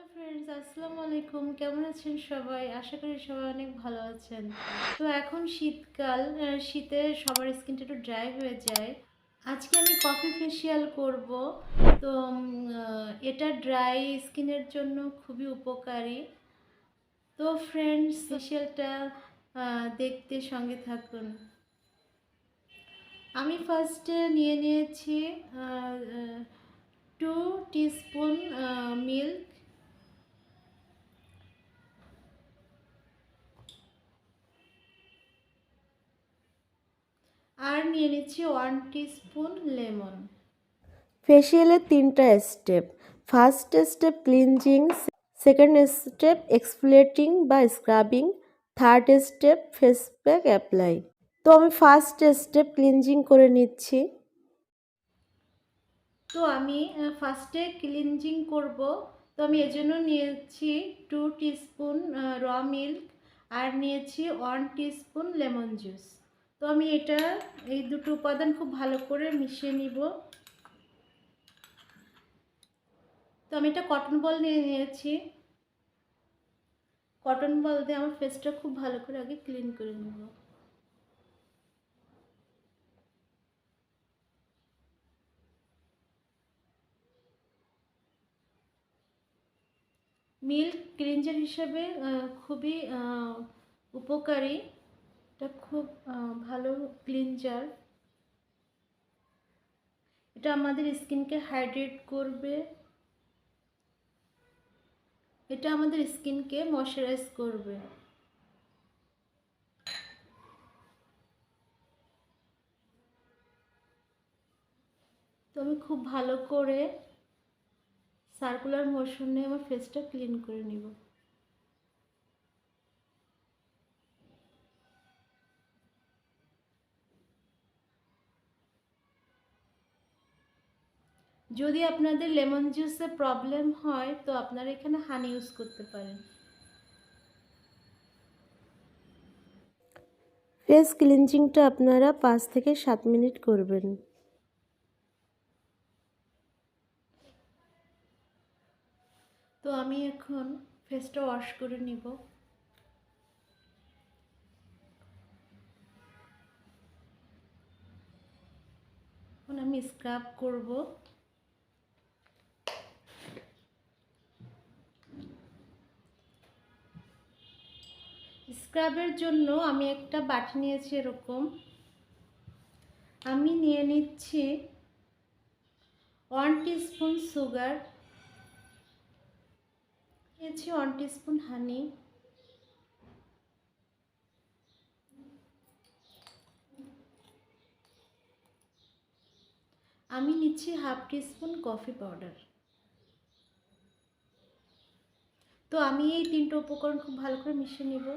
Hello friends, আসসালামু আলাইকুম। কেমন আছেন সবাই? আশা করি সবাই অনেক ভালো আছেন। তো এখন শীতকাল, শীতে সবার স্কিনটা একটু ড্রাই হয়ে যায়। আজকে আমি কফি ফেশিয়াল করব। তো এটা ড্রাই স্কিনের জন্য খুবই উপকারী। তো ফ্রেন্ডস, ফেশিয়ালটা দেখতে সঙ্গে থাকুন। আমি ফার্স্টে নিয়ে নিয়েছি 2 টিস্পুন মিল্ক, আর নিয়ে নিচ্ছি 1 টিস্পুন লেমন। ফেসিয়ালের 3টা step. First step cleansing, second step exfoliating বা scrubbing, third step face pack apply. তো আমি ফার্স্ট স্টেপ ক্লিনজিং করে নিচ্ছি। তো আমি ফার্স্টে ক্লিনজিং করব। তো আমি এজন্য নিয়েছি 2 টিস্পুন র মিল্ক, আর নিয়েছি 1 টিস্পুন লেমন জুস। তো আমি এই দুটো উপাদান খুব ভালো করে মিশিয়ে নিব। তো আমি একটা কটন বল নিয়ে নিয়েছি। কটন বল দিয়ে আমার ফেসটা খুব ভালো করে আগে ক্লিন করে নেব। মিল্ক ক্লিনজার হিসেবে খুবই উপকারী। এটা খুব ভালো ক্লিনজার। এটা আমাদের স্কিনকে হাইড্রেট করবে, এটা আমাদের স্কিনকে ময়শ্চারাইজ করবে। তো আমি খুব ভালো করে সার্কুলার মোশনে আমার ফেসটা ক্লিন করে নিব। যদি আপনাদের লেমন জুসে প্রবলেম হয় তো আপনারা এখানে হানি ইউজ করতে পারেন। ফেস ক্লিনজিংটা আপনারা 5 থেকে 7 মিনিট করবেন। তো আমি এখন ফেসটা ওয়াশ করে নিব। এখন আমি স্ক্রাব করব। স্ক্রাবের জন্য আমি একটা বাটি নিয়েছি এরকম। আমি নিয়ে নিচ্ছি 1 টিস্পুন সুগার, নিয়েছি 1 টিস্পুন হানি, আমি নিচ্ছি 1/2 টিস্পুন কফি পাউডার। তো আমি এই 3টে উপকরণ খুব ভালো করে মিশিয়ে নিব।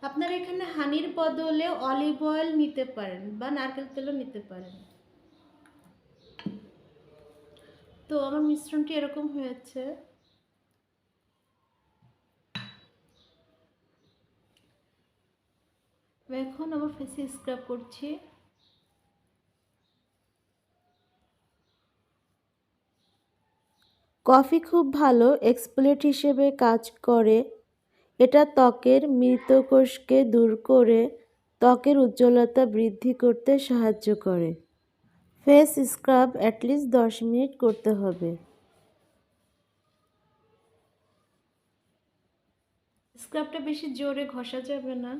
আপনারা এখানে হানির বদলে অলিভ অয়েল নিতে পারেন বা নারকেল তেলও নিতে পারেন। তো আমার মিশ্রণটি এরকম হয়েছে। এখন আমার ফেসে স্ক্রাব করছি। কফি খুব ভালো এক্সফোলিয়েট হিসেবে কাজ করে। এটা ত্বকের মৃত কোষকে দূর করে ত্বকের উজ্জ্বলতা বৃদ্ধি করতে সাহায্য করে। ফেস স্ক্রাব অ্যাটলিস্ট 10 মিনিট করতে হবে। স্ক্রাবটা বেশি জোরে ঘষা যাবে না।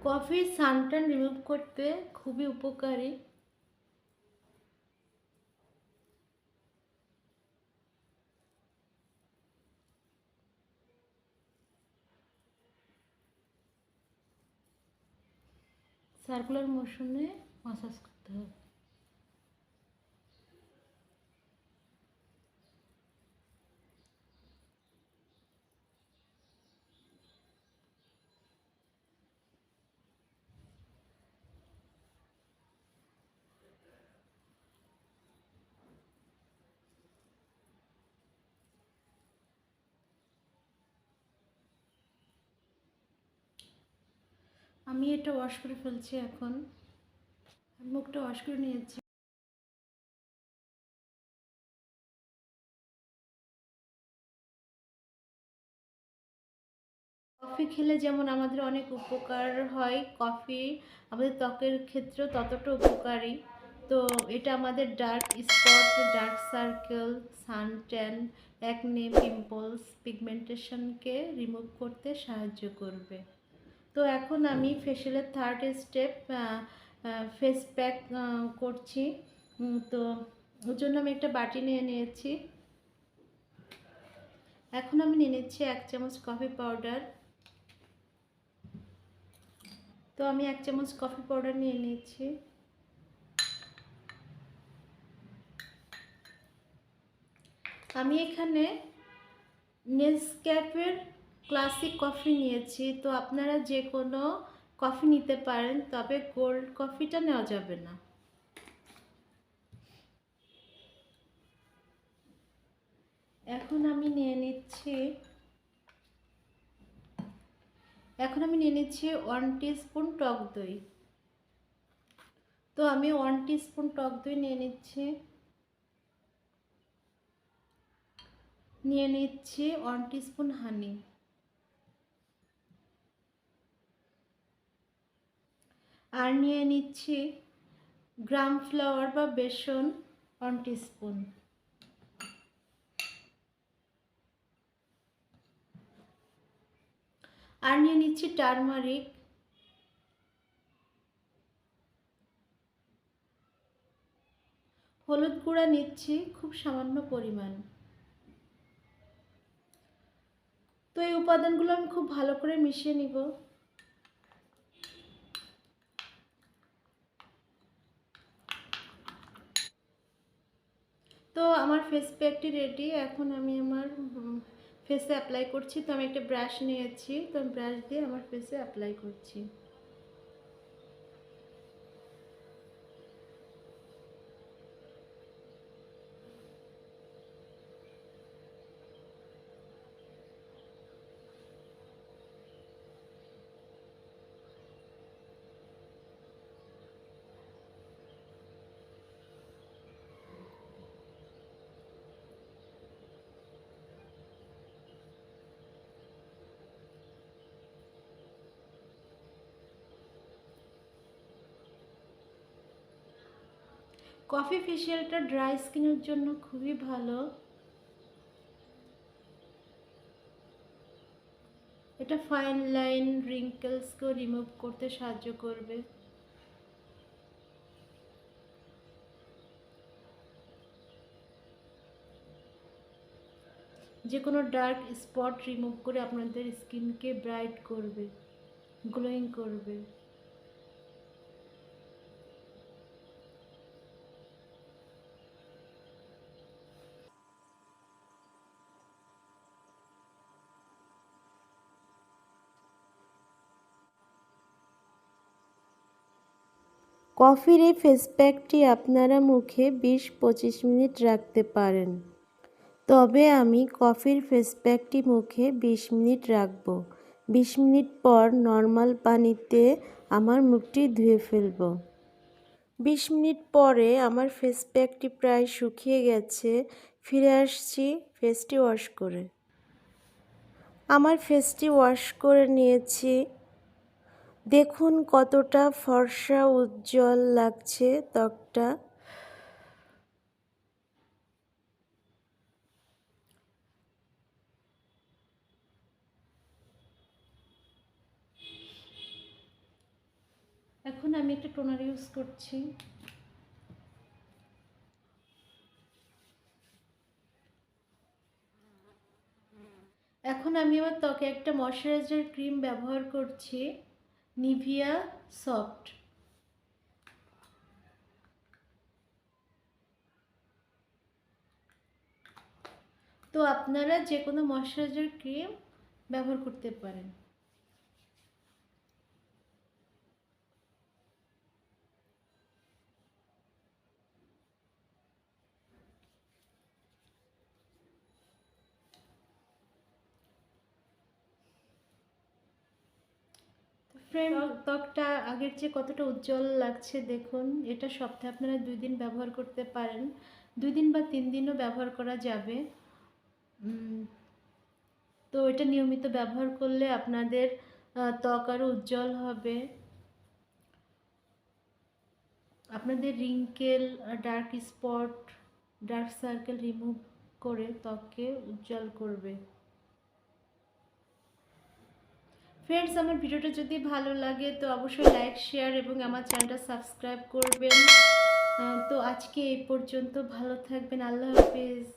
কফির সানটান রিমুভ করতে খুবই উপকারী। সার্কুলার মোশনে মাসাজ করতে হবে। আমি এটা ওয়াশ করে ফেলছি এখন। মুখটা ওয়াশ করে নিয়েছি। কফি খেলে যেমন আমাদের অনেক উপকার হয়, কফি আমাদের ত্বকের ক্ষেত্রেও ততটা উপকারী। তো এটা আমাদের dark spot, dark circle, suntan, acne, pimples, পিগমেন্টেশনকে রিমুভ করতে সাহায্য করবে। তো এখন আমি ফেশিয়ালের থার্ড স্টেপ ফেস প্যাক করছি। তো ওর জন্য আমি একটা বাটি নিয়ে নিয়েছি। এখন আমি নিয়ে নিচ্ছি 1 চামচ কফি পাউডার। তো আমি 1 চামচ কফি পাউডার নিয়ে নিচ্ছি। আমি এখানে নেসক্যাফের ক্লাসিক কফি নিয়েছি। তো আপনারা যে কোনো কফি নিতে পারেন, তবে গোল্ড কফিটা নেওয়া যাবে না। এখন আমি নিয়ে নিচ্ছি 1 টিস্পুন টক দই। তো আমি 1 টিস্পুন টক দই নিয়ে নিচ্ছি। 1 টিস্পুন হানি। আর নিয়ে নিচ্ছি গ্রাম ফ্লাওয়ার বা বেসন 1 টিস্পুন। আর নিয়ে নিচ্ছি টারমারিক। হলুদ গুঁড়া নিচ্ছি খুব সামান্য পরিমাণ। তো এই উপাদানগুলো আমি খুব ভালো করে মিশিয়ে নিব। তো আমার ফেস প্যাকটি রেডি। এখন আমি আমার ফেসে অ্যাপ্লাই করছি। তো আমি একটা ব্রাশ নিয়েছি, তো আমি ব্রাশ দিয়ে আমার ফেসে অ্যাপ্লাই করছি। কফি ফেশিয়ালটা ড্রাই স্কিনের জন্য খুবই ভালো। এটা ফাইন লাইন, রিঙ্কেলসকেও রিমুভ করতে সাহায্য করবে। যে কোনো ডার্ক স্পট রিমুভ করে আপনাদের স্কিনকে ব্রাইট করবে, গ্লোয়িং করবে। কফির এই ফেস প্যাকটি আপনারা মুখে 20-25 মিনিট রাখতে পারেন। তবে আমি কফির ফেস প্যাকটি মুখে 20 মিনিট রাখব। 20 মিনিট পর নর্মাল পানিতে আমার মুখটি ধুয়ে ফেলব। 20 মিনিট পরে আমার ফেস প্যাকটি প্রায় শুকিয়ে গেছে। ফিরে আসছি ফেসটি ওয়াশ করে। আমার ফেসটি ওয়াশ করে নিয়েছি। দেখুন কতটা ফর্সা উজ্জ্বল লাগছে ত্বকটা। এখন আমি একটা টোনার ইউজ করছি। এখন আমি আমার ত্বকে একটা ময়শ্চারাইজার ক্রিম ব্যবহার করছি, নিভিয়া সফট। তো আপনারা যে কোনো ময়শ্চারাইজার ক্রিম ব্যবহার করতে পারেন। ফ্রেন্ড, ত্বকটা আগের চেয়ে কতটা উজ্জ্বল লাগছে দেখুন। এটা সপ্তাহে আপনারা 2 দিন ব্যবহার করতে পারেন, 2 দিন বা 3 দিনও ব্যবহার করা যাবে। তো এটা নিয়মিত ব্যবহার করলে আপনাদের ত্বক আরও উজ্জ্বল হবে, আপনাদের wrinkle, dark spot, dark circle remove করে ত্বককে উজ্জ্বল করবে। ফ্রেন্ডস, আমার ভিডিওটা যদি ভালো লাগে তো অবশ্যই লাইক, শেয়ার এবং আমার চ্যানেলটা সাবস্ক্রাইব করবেন। তো আজকে এই পর্যন্ত, ভালো থাকবেন, আল্লাহ হাফেজ।